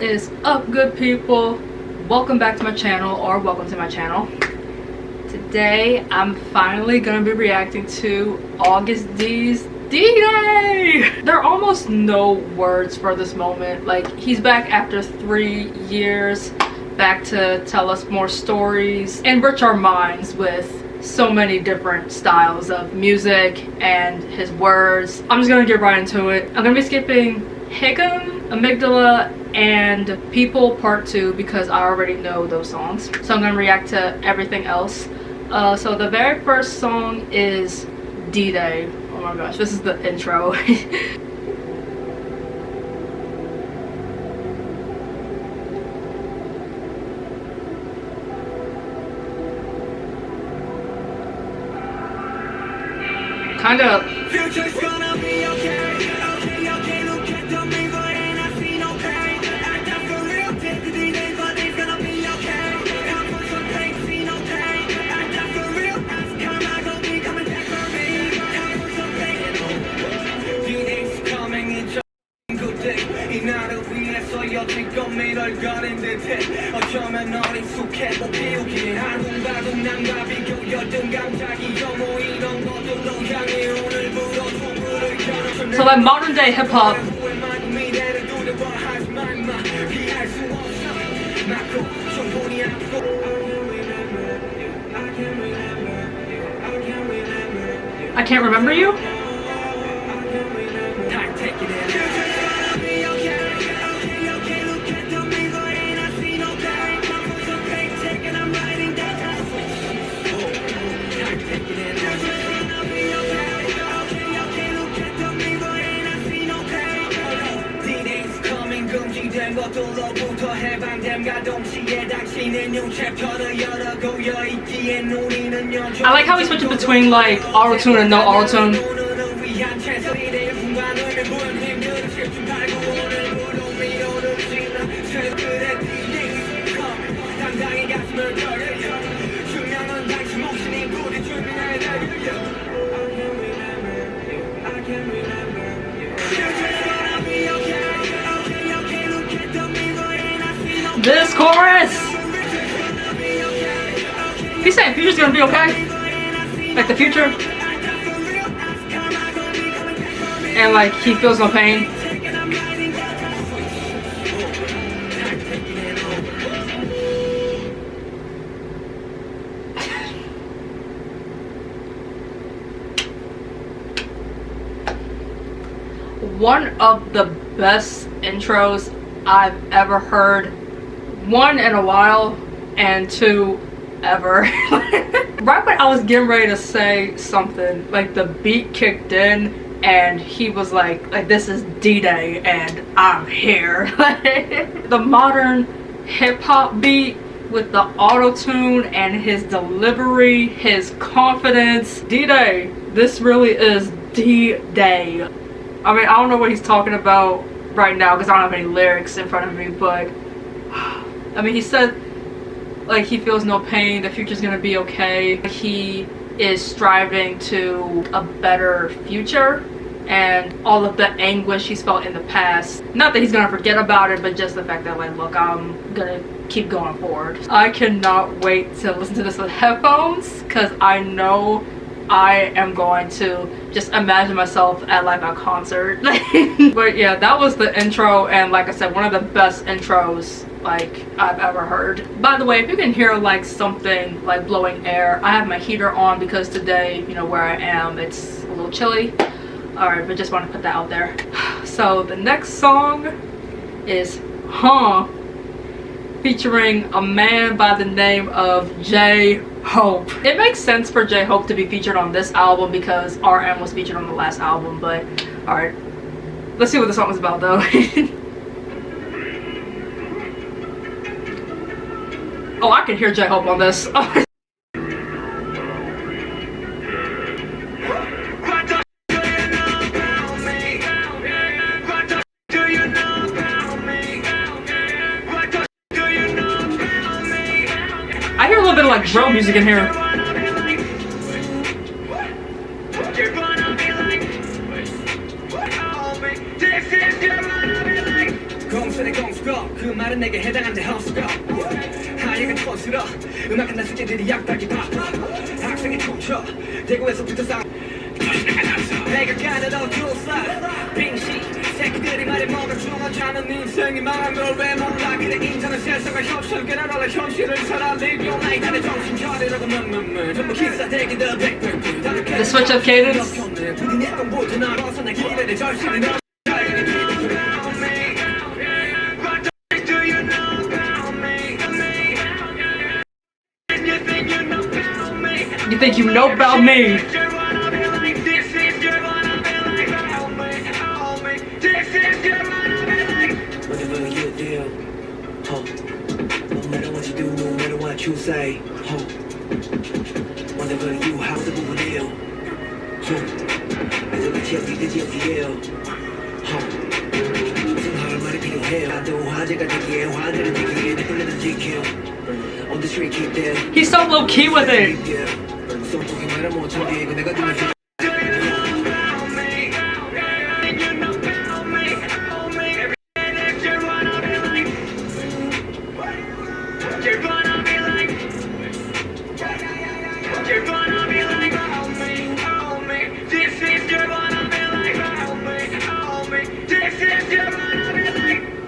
What is up, good people? Welcome back to my channel, or welcome to my channel. Today I'm finally gonna be reacting to Agust D's D-Day! There are almost no words for this moment. Like, he's back after 3 years, back to tell us more stories, enrich our minds with so many different styles of music and his words. I'm just gonna get right into it. I'm gonna be skipping Hiccup, Amygdala, and People Part 2 because I already know those songs. So I'm gonna react to everything else. So the very first song is D-Day. Oh my gosh, this is the intro. Kind of. So like modern day hip hop. I can't remember you? I like how he's switching between like auto-tune and no auto-tune. This chorus! He's saying future's gonna be okay. Like the future. And like he feels no pain. One of the best intros I've ever heard. One, in a while, and two, ever. Right when I was getting ready to say something, like the beat kicked in and he was like this is D-Day and I'm here. The modern hip-hop beat with the auto-tune and his delivery, his confidence. D-Day, this really is D-Day. I mean, I don't know what he's talking about right now because I don't have any lyrics in front of me, but I mean, he said like he feels no pain, the future's gonna be okay. He is striving to a better future and all of the anguish he's felt in the past. Not that he's gonna forget about it, but just the fact that like, look, I'm gonna keep going forward. I cannot wait to listen to this with headphones because I know I am going to just imagine myself at like a concert. But yeah, that was the intro, and like I said, one of the best intros like I've ever heard. By the way, if you can hear like something like blowing air, I have my heater on because today, you know, where I am, it's a little chilly. Alright, but just want to put that out there. So the next song is Huh, featuring a man by the name of J-Hope. It makes sense for J-Hope to be featured on this album because RM was featured on the last album, but alright. Let's see what the song is about though. Oh, I can hear J-Hope on this. I hear a little bit of like drill music in here. 죽어 그 말은 내게 해당한데 헛수고 하얘가 촌스러 음악 끝난 숙제들이 약박이 바빠 학생이 춤춰 대구에서 붙어 싸워 내가 가느라 둘러싸 빙시 새끼들이 말에 먹어주면 자는 인생이 망한 걸 왜 몰라 그래 인정은 세상과 현실을 깨달아라 현실을 살아 Live your life 나의 정신 차리라고 전부 기사대기 더 백백백 The switch of cadence. 우리 내 꿈보다 나 벗어난 길에 절실히 너 You think you know about me? Whatever you do, no matter what you do, no matter what you say, whatever you have to do, I don't care if you feel, 무슨 할 말이 필요해? 나도 화제가 되기에 화제를 되기에 내 끌려는 지켜. On the street, keep there. He's so low key with it. 손목이 말을 못하게 이거 내가 듣는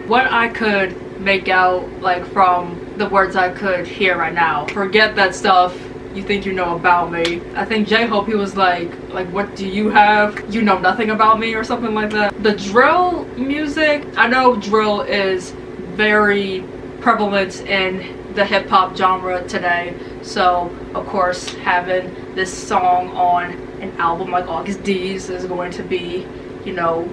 What I could make out, like, from the words I could hear right now, forget that stuff you think you know about me. I think J-Hope, he was like what do you have? You know nothing about me or something like that. The drill music, I know drill is very prevalent in the hip-hop genre today, so of course having this song on an album like Agust D's is going to be, you know,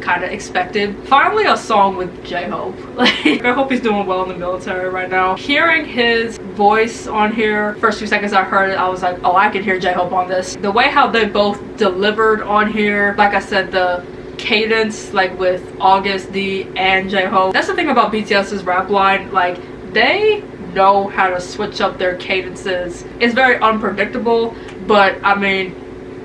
kind of expected. Finally a song with J-Hope. Like, I hope he's doing well in the military right now. Hearing his voice on here, first few seconds I heard it, I was like, oh, I can hear J-Hope on this. The way how they both delivered on here, like I said, the cadence, like with Agust D and J-Hope. That's the thing about BTS's rap line, like they know how to switch up their cadences. It's very unpredictable, but I mean,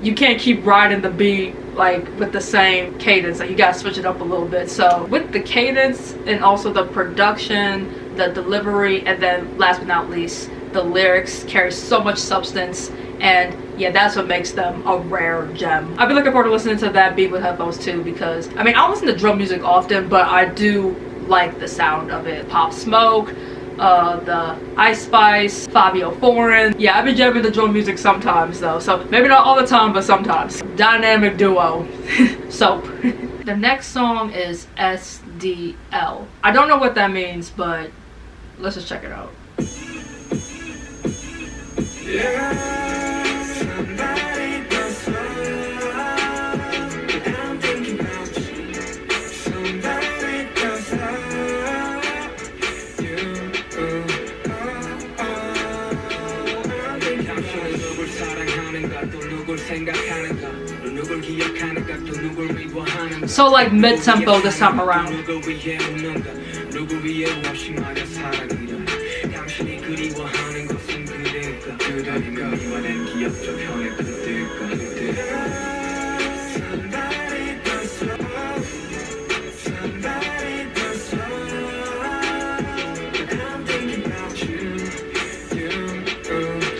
you can't keep riding the beat like with the same cadence. Like, you gotta switch it up a little bit. So with the cadence and also the production, the delivery, and then last but not least, the lyrics carry so much substance, and yeah, that's what makes them a rare gem. I've been looking forward to listening to that beat with headphones too, because I mean, I don't listen to drum music often, but I do like the sound of it. Pop Smoke, the Ice Spice, Fabio Foreign. Yeah, I've been jamming the drum music sometimes though, so maybe not all the time, but sometimes. Dynamic duo. Soap. The next song is SDL. I don't know what that means, but let's just check it out. So like mid-tempo this time around.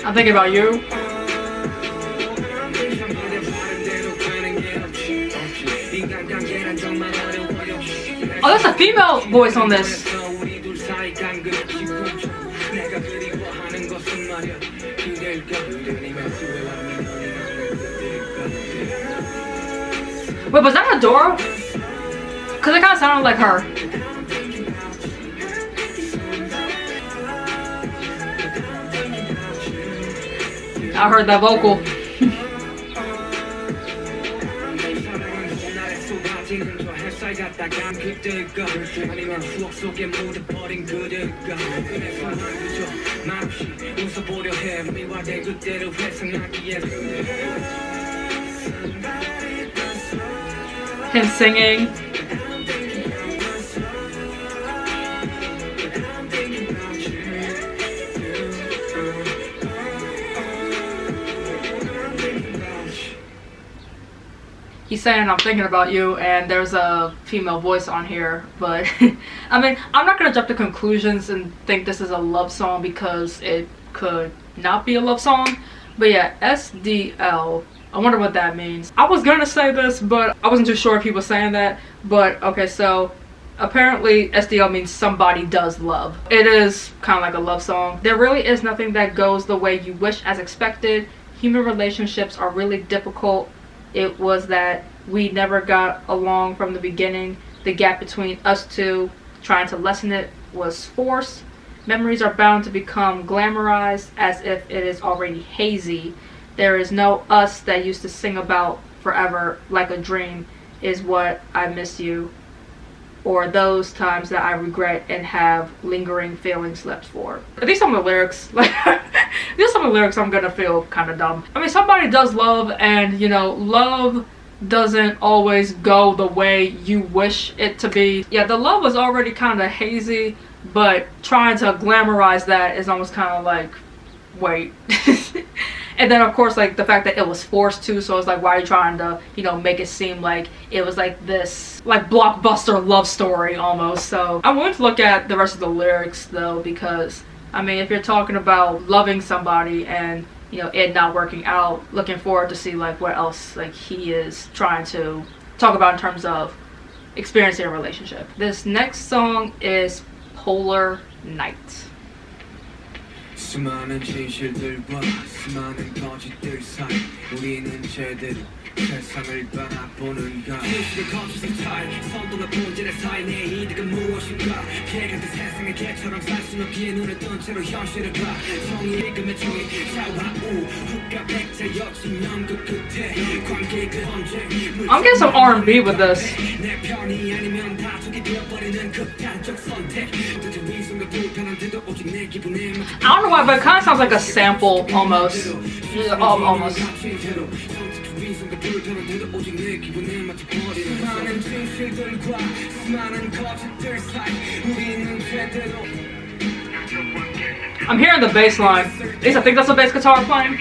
I'm thinking about you. Oh, there's a female voice on this. Wait, was that Adora? Cause it kind of sounded like her. I heard that vocal. Him singing. he's saying I'm thinking about you, and there's a female voice on here, but I mean, I'm not gonna jump to conclusions and think this is a love song because it could not be a love song. But yeah, SDL, I wonder what that means. I was gonna say this, but I wasn't too sure if he was saying that. But okay, so apparently SDL means somebody does love. It is kind of like a love song. There really is nothing that goes the way you wish as expected. Human relationships are really difficult. It was that we never got along from the beginning. The gap between us two, trying to lessen it, was forced. Memories are bound to become glamorized as if it is already hazy. There is no us that used to sing about forever like a dream is what I miss you. Or those times that I regret and have lingering feelings left for. Are these some of the lyrics? Like, these are some of the lyrics I'm gonna feel kind of dumb. I mean, somebody does love, and you know, love doesn't always go the way you wish it to be. Yeah, the love was already kind of hazy, but trying to glamorize that is almost kind of like, wait. And then of course, like the fact that it was forced to, so it's like, why are you trying to, you know, make it seem like it was like this like blockbuster love story almost. So I'm willing to look at the rest of the lyrics though, because I mean, if you're talking about loving somebody and, you know, it not working out, looking forward to see like what else like he is trying to talk about in terms of experiencing a relationship. This next song is Polar Night. 수많은 진실들과 수많은 거짓들 사이 우리는 제대로 세상을 바라보는가 현실을 거친 스타일 선동한 본질의 사이 내 이득은 무엇인가 개같은 세상의 개처럼 살 수 없기에 눈을 뜬 채로 현실을 봐 정의의 금의 종이 좌우하우 훅과 백자 역시 연극 끝에 관계 그 범죄 I'm getting some R&B with this. 내 편이 아니면 다투게 되어버리는 극단적 선택 불편한데도 오직 내 기분에 I don't know why, but it kind of sounds like a sample almost. Almost. I'm hearing the bass line. At least I think that's a bass guitar playing.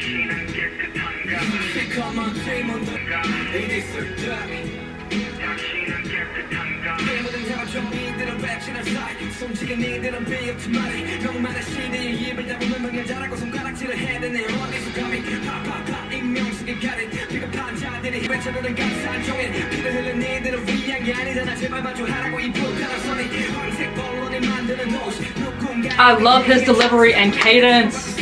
I love his delivery and cadence.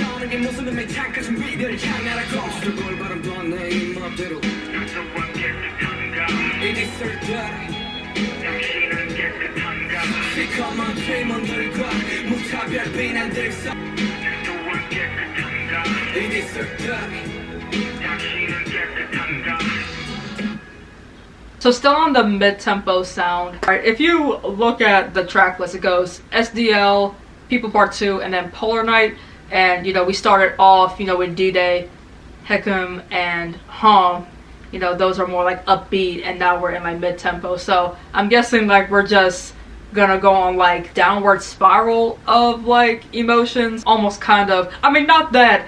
So still on the mid-tempo sound. Alright, if you look at the track list, it goes SDL, People Part 2, and then Polar Night. And, you know, we started off, you know, with D-Day, Heckham, and Hum. You know, those are more like upbeat, and now we're in like mid-tempo. So I'm guessing like we're just gonna go on like downward spiral of like emotions. Almost kind of, I mean, not that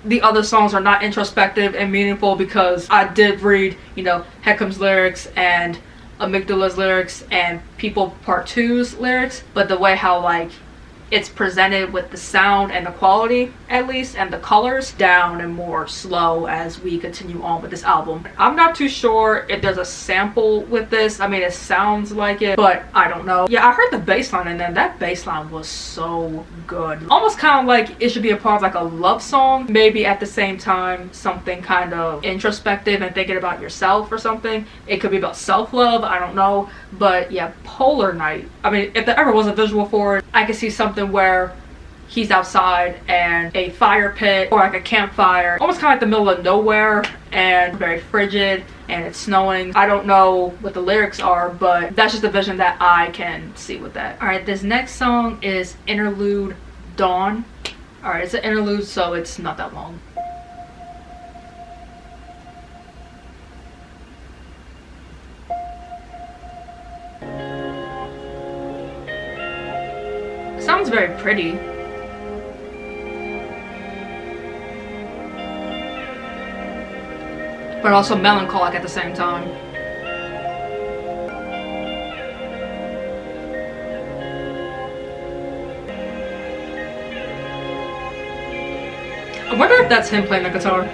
the other songs are not introspective and meaningful, because I did read, you know, Heckham's lyrics and Amygdala's lyrics and People Part 2's lyrics, but the way how like it's presented with the sound and the quality, at least, and the colors, down and more slow as we continue on with this album. I'm not too sure if there's a sample with this. I mean, it sounds like it, but I don't know. Yeah, I heard the bass line, and then that bass line was so good. Almost kind of like it should be a part of like a love song, maybe at the same time something kind of introspective and thinking about yourself or something. It could be about self-love, I don't know. But yeah, Polar Night. I mean, if there ever was a visual for it, I could see something where he's outside and a fire pit or like a campfire, almost kind of like the middle of nowhere, and very frigid, and it's snowing. I don't know what the lyrics are, but that's just the vision that I can see with that. All right, this next song is Interlude Dawn. All right, it's an interlude, so it's not that long. Sounds very pretty. But also melancholic at the same time. if that's him playing the guitar.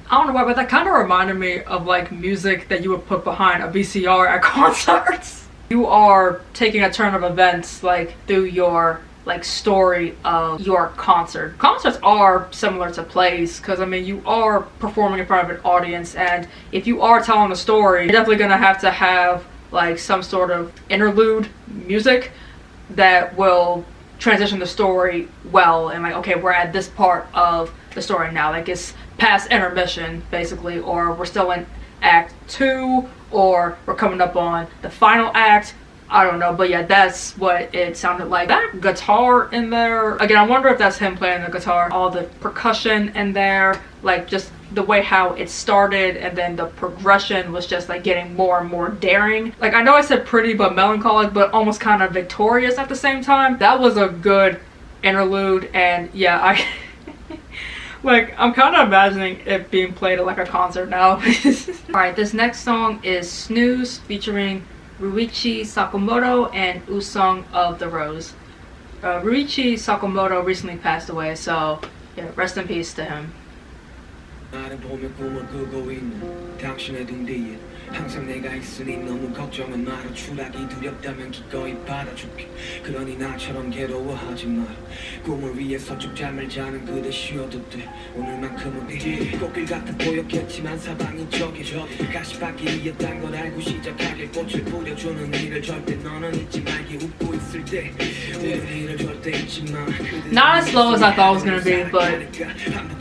I don't know why, but that kind of reminded me of like music that you would put behind a VCR at concerts. You are taking a turn of events like through your like story of your concert. Concerts are similar to plays because I mean you are performing in front of an audience, and if you are telling a story, you're definitely gonna have to have like some sort of interlude music that will transition the story well, and like, okay, we're at this part of the story now, like it's past intermission basically, or we're still in act 2, or we're coming up on the final act. I don't know, but yeah, that's what it sounded like. That guitar in there, again, I wonder if that's him playing the guitar. All the percussion in there, like just the way how it started, and then the progression was just like getting more and more daring. Like, I know I said pretty but melancholic, but almost kind of victorious at the same time. That was a good interlude, and yeah, I like, I'm kind of imagining it being played at like a concert now. Alright, this next song is Snooze featuring Ryuichi Sakamoto and Usong of the Rose. Ryuichi Sakamoto recently passed away, so yeah, rest in peace to him. 나를 보며 꿈을 꾸고 있는 당신의 등 뒤에 항상 내가 있으니 너무 걱정은 마라. 추락이 두렵다면 기꺼이 받아줄게. 그러니 나처럼 괴로워하지 마라. 꿈을 위해서 쭉 잠을 자는 그대 쉬어도 돼. 오늘만큼은 꽃길 같아 보였겠지만 사방이 저기 가시밭길이었단 걸 알고 시작하길 꽃을 뿌려주는 일을 절대 너는 잊지 말게. 웃고 있을 때 오늘 일을 절대 잊지 마. Not as slow as I thought it was gonna be, but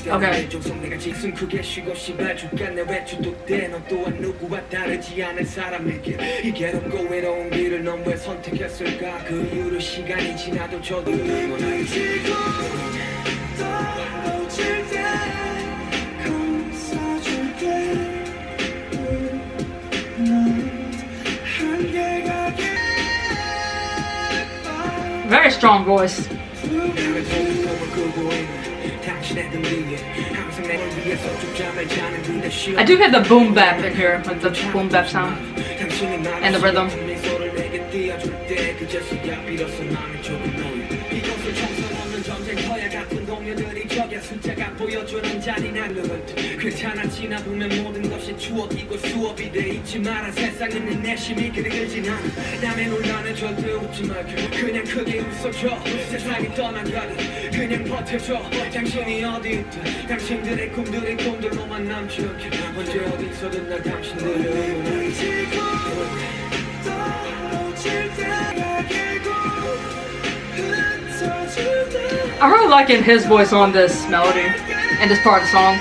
okay. 크게 쉬고 시발 죽겠네. 외출도 돼. 너 또한 누구와 다르지 않은 사람에게 이 괴롭고 외로운 길을 넌 왜 선택했을까? 그 이후로 시간이 지나도 저도 원하게 지고 떨어질 때 감싸줄게. Very strong voice. I do hear the boom bap in here, like the boom bap sound and the rhythm. 괜찮아 지나보면 모든 것이 추억이고 수업이 돼. 잊지 마라 세상은 내심이 그리지 않아. 남의 논란에 절대 웃지 마. 그냥 크게 웃어줘. 세상이 떠나가도 그냥 버텨줘. 당신이 어디 있든 당신들의 꿈들이 꿈들로만 남지 않게. 언제 어디서든 날 당신들을 응원하지. I'm really liking his voice on this melody and this part of the song.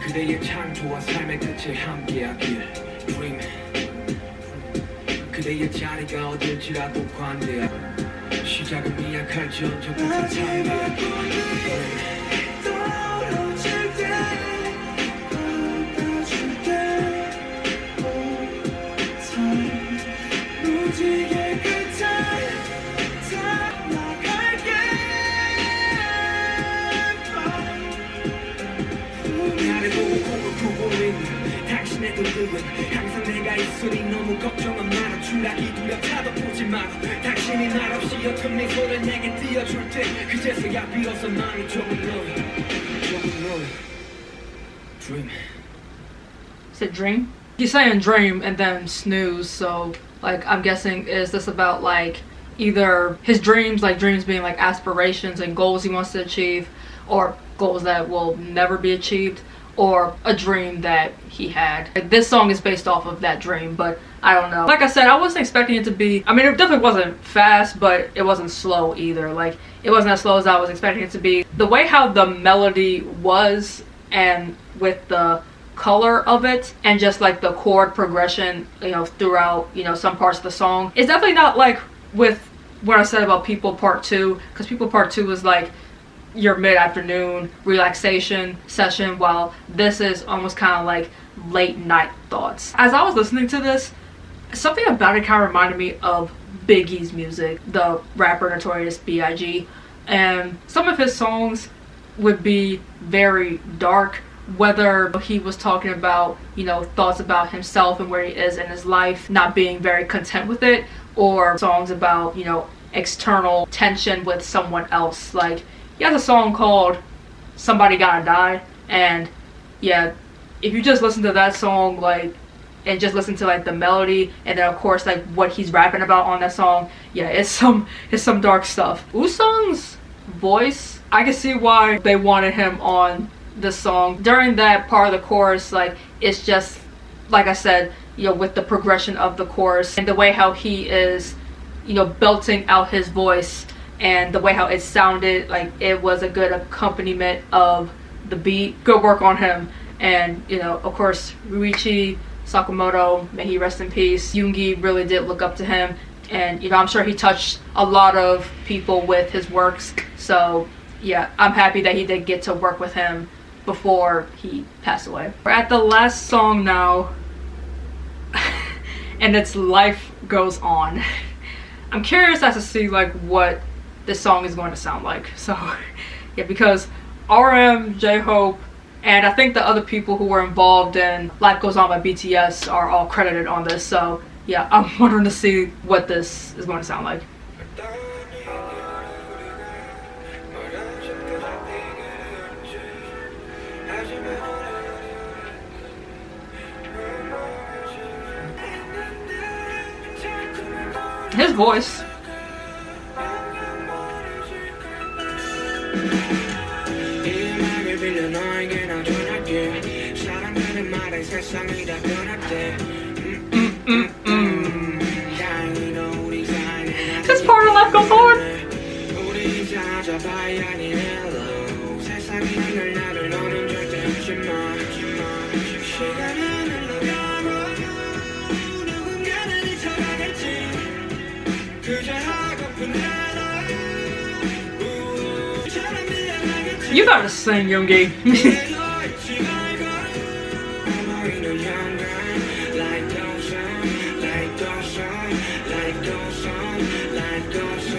그대의 창조와 삶의 끝을 함께하길. Dream. 그대의 자리가 어딜지라도 관대하. 시작은 미약할지언정 끝은 참대하길. 항상 내가 있으니 너무 걱정은 마라. 추락이 두렵다도 보지 마라. 당신이 날 없이 어떤 미소를 내게 띄워줄 때 그제서야 비로소 마음이 조금 너의 Dream. Is it dream? He's saying dream and then snooze, so like I'm guessing, is this about like either his dreams, like dreams being like aspirations and goals he wants to achieve, or goals that will never be achieved, or a dream that he had. Like, this song is based off of that dream, but I don't know. Like I said, I wasn't expecting it to be, I mean, it definitely wasn't fast, but it wasn't slow either. Like, it wasn't as slow as I was expecting it to be. The way how the melody was, and with the color of it, and just like the chord progression, you know, throughout, you know, some parts of the song, it's definitely not like with what I said about People Part 2, because People Part 2 was like your mid-afternoon relaxation session, while this is almost kind of like late night thoughts. As I was listening to this, something about it kind of reminded me of Biggie's music, the rapper Notorious B.I.G. And some of his songs would be very dark, whether he was talking about, you know, thoughts about himself and where he is in his life, not being very content with it, or songs about, you know, external tension with someone else. Like, he has a song called Somebody Gotta Die, and yeah, if you just listen to that song, like, and just listen to like the melody, and then of course like what he's rapping about on that song, yeah, it's some dark stuff. Usung's voice, I can see why they wanted him on the song. During that part of the chorus, like, it's just like I said, you know, with the progression of the chorus and the way how he is, you know, belting out his voice, and the way how it sounded, like it was a good accompaniment of the beat. Good work on him. And, you know, of course, Ryuichi Sakamoto, may he rest in peace, Yoongi really did look up to him, and, you know, I'm sure he touched a lot of people with his works. So yeah, I'm happy that he did get to work with him before he passed away. We're at the last song now, and it's Life Goes On. I'm curious as to see like what this song is going to sound like. So yeah, because RM, J-Hope, and I think the other people who were involved in Life Goes On by BTS are all credited on this. So yeah, I'm wondering to see what this is going to sound like. His voice. This part of Life Goes On. You gotta sing, Yoongi.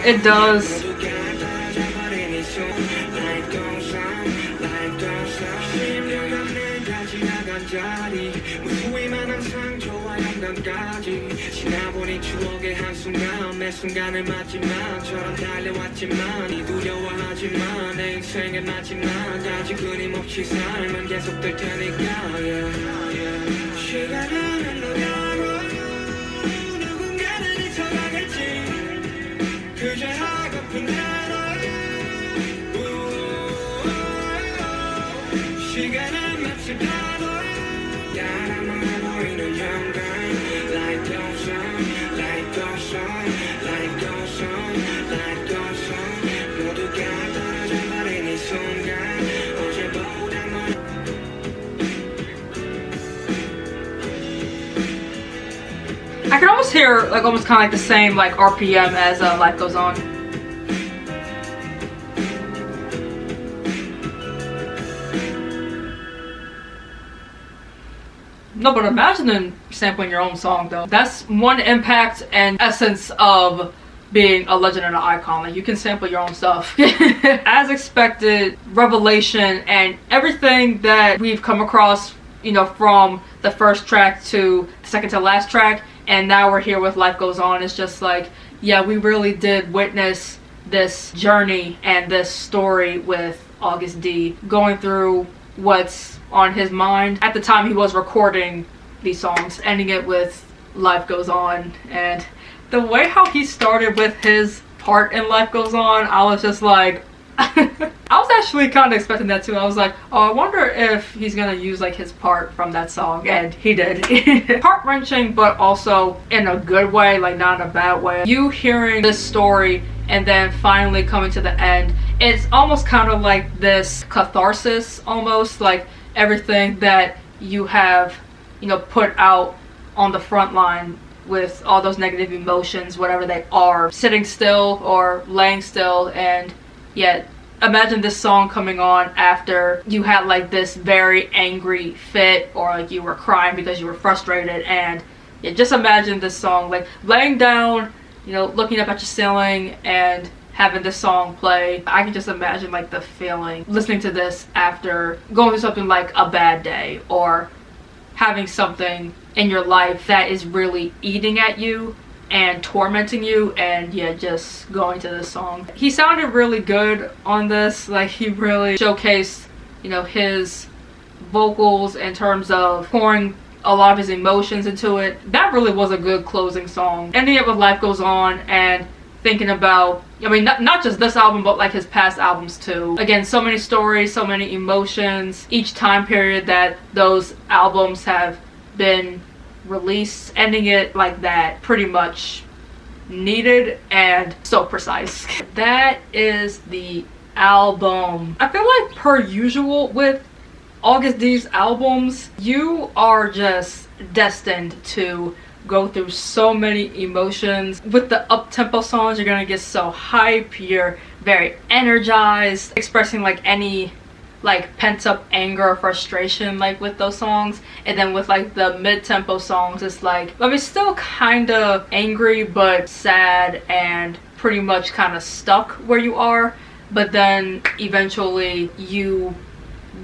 It does. I can almost hear like almost kind of like the same like RPM as Life Goes On. No, but imagine sampling your own song though. That's one impact and essence of being a legend and an icon. Like, you can sample your own stuff. As expected, Revelation and everything that we've come across, you know, from the first track to the second to last track, and now we're here with Life Goes On. It's just like, yeah, we really did witness this journey and this story with Agust D going through what's on his mind at the time he was recording these songs, ending it with Life Goes On. And the way how he started with his part in Life Goes On, I was just like I was actually kind of expecting that too. I was like, oh, I wonder if he's gonna use like his part from that song, and he did. Heart-wrenching, but also in a good way, like not in a bad way. You hearing this story and then finally coming to the end, it's almost kind of like this catharsis, almost like everything that you have, you know, put out on the front line with all those negative emotions, whatever they are, sitting still or laying still. And yet imagine this song coming on after you had like this very angry fit, or like you were crying because you were frustrated. And yeah, just imagine this song like laying down, you know, looking up at your ceiling and having this song play. I can just imagine like the feeling listening to this after going through something like a bad day, or having something in your life that is really eating at you and tormenting you, and yeah, just going to this song. He sounded really good on this. Like, he really showcased, you know, his vocals in terms of pouring a lot of his emotions into it. That really was a good closing song. Ending it with Life Goes On and thinking about, I mean, not just this album, but like his past albums too. Again, so many stories, so many emotions, each time period that those albums have been released. Ending it like that, pretty much needed and so precise. That is the album. I feel like, per usual with Agust D's albums, you are just destined to go through so many emotions. With the up-tempo songs, you're gonna get so hype, you're very energized, expressing like any like pent-up anger or frustration like with those songs. And then with like the mid-tempo songs, it's like, I mean, still kind of angry but sad and pretty much kind of stuck where you are, but then eventually you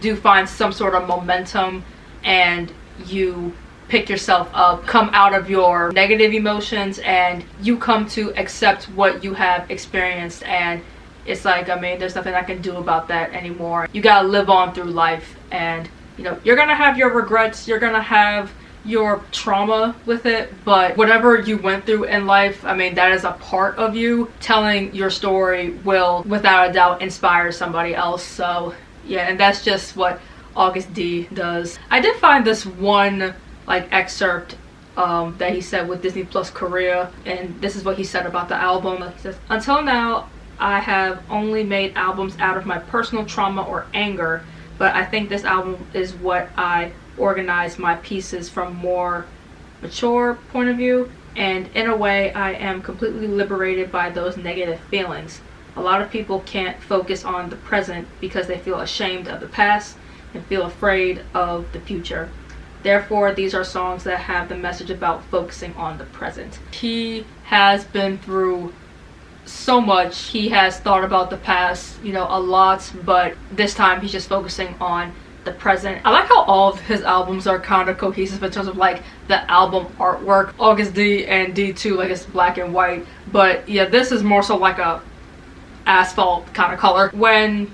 do find some sort of momentum and you pick yourself up, come out of your negative emotions, and you come to accept what you have experienced. And it's like, I mean, there's nothing I can do about that anymore. You gotta live on through life, and you know, you're gonna have your regrets, you're gonna have your trauma with it, but whatever you went through in life, I mean, that is a part of you. Telling your story will without a doubt inspire somebody else. So yeah, and that's just what Agust D does. I did find this one like excerpt that he said with Disney Plus Korea, and this is what he said about the album. He says, "Until now, I have only made albums out of my personal trauma or anger, but I think this album is what I organize my pieces from more mature point of view, and in a way I am completely liberated by those negative feelings. A lot of people can't focus on the present because they feel ashamed of the past and feel afraid of the future. Therefore, these are songs that have the message about focusing on the present." He has been through so much. He has thought about the past, you know, a lot, but this time he's just focusing on the present. I like how all of his albums are kind of cohesive in terms of like the album artwork. Agust D and D2, like, it's black and white, but yeah, this is more so like a asphalt kind of color. When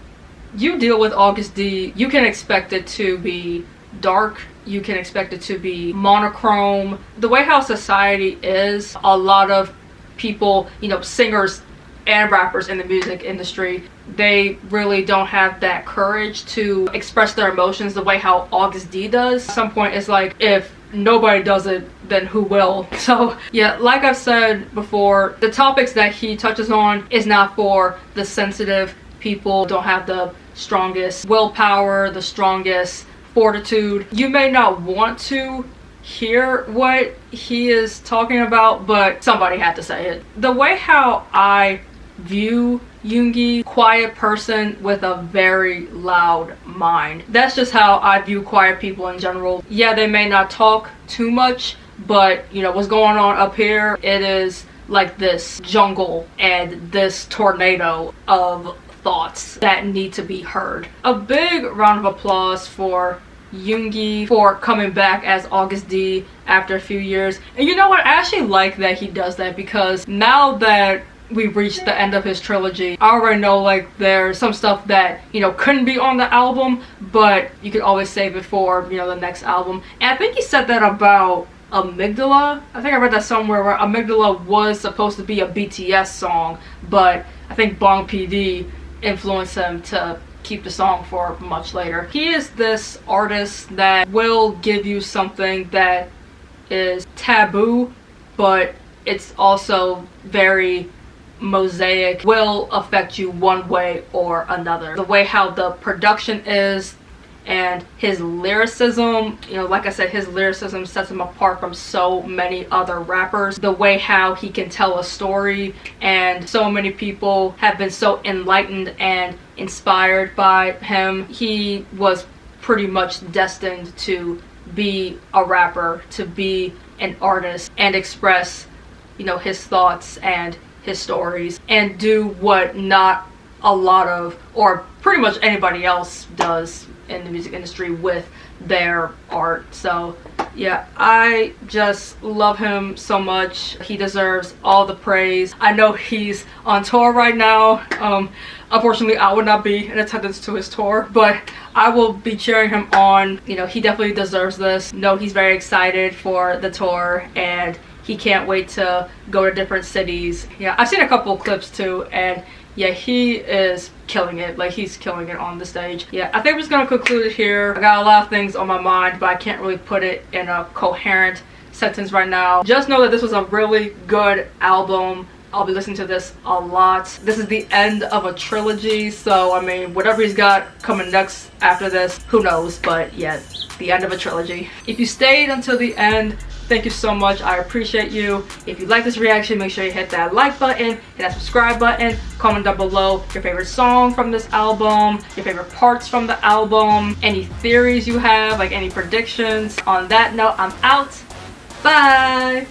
you deal with Agust D, you can expect it to be dark, you can expect it to be monochrome. The way how society is, a lot of people, you know, singers and rappers in the music industry, they really don't have that courage to express their emotions the way how Agust D does. At some point, it's like, if nobody does it, then who will? So yeah, like I've said before, the topics that he touches on is not for the sensitive people. Don't have the strongest willpower, the strongest fortitude. You may not want to hear what he is talking about, but somebody had to say it. The way how I view Yoongi, quiet person with a very loud mind. That's just how I view quiet people in general. Yeah, they may not talk too much, but you know what's going on up here, it is like this jungle and this tornado of thoughts that need to be heard. A big round of applause for Yoongi for coming back as Agust D after a few years. And you know what, I actually like that he does that, because now that we've reached the end of his trilogy, I already know like there's some stuff that, you know, couldn't be on the album, but you could always save it for, you know, the next album. And I think he said that about Amygdala. I think I read that somewhere, where Amygdala was supposed to be a BTS song, but I think Bong PD influenced him to keep the song for much later. He is this artist that will give you something that is taboo, but it's also very mosaic, will affect you one way or another. The way how the production is and his lyricism, you know, like I said, his lyricism sets him apart from so many other rappers. The way how he can tell a story, and so many people have been so enlightened and inspired by him. He was pretty much destined to be a rapper, to be an artist, and express, you know, his thoughts and his stories, and do what not a lot of, or pretty much anybody else does in the music industry with their art. So yeah, I just love him so much. He deserves all the praise. I know he's on tour right now. Unfortunately, I would not be in attendance to his tour, but I will be cheering him on. You know, he definitely deserves this. No, he's very excited for the tour, and he can't wait to go to different cities. Yeah, I've seen a couple of clips too, and yeah, he is killing it. Like, he's killing it on the stage. Yeah, I think I'm just gonna conclude it here. I got a lot of things on my mind, but I can't really put it in a coherent sentence right now. Just know that this was a really good album. I'll be listening to this a lot. This is the end of a trilogy, so I mean, whatever he's got coming next after this, who knows, but yeah, the end of a trilogy. If you stayed until the end, thank you so much. I appreciate you. If you like this reaction, make sure you hit that like button, hit that subscribe button, comment down below your favorite song from this album, your favorite parts from the album, any theories you have, like any predictions. On that note, I'm out. Bye!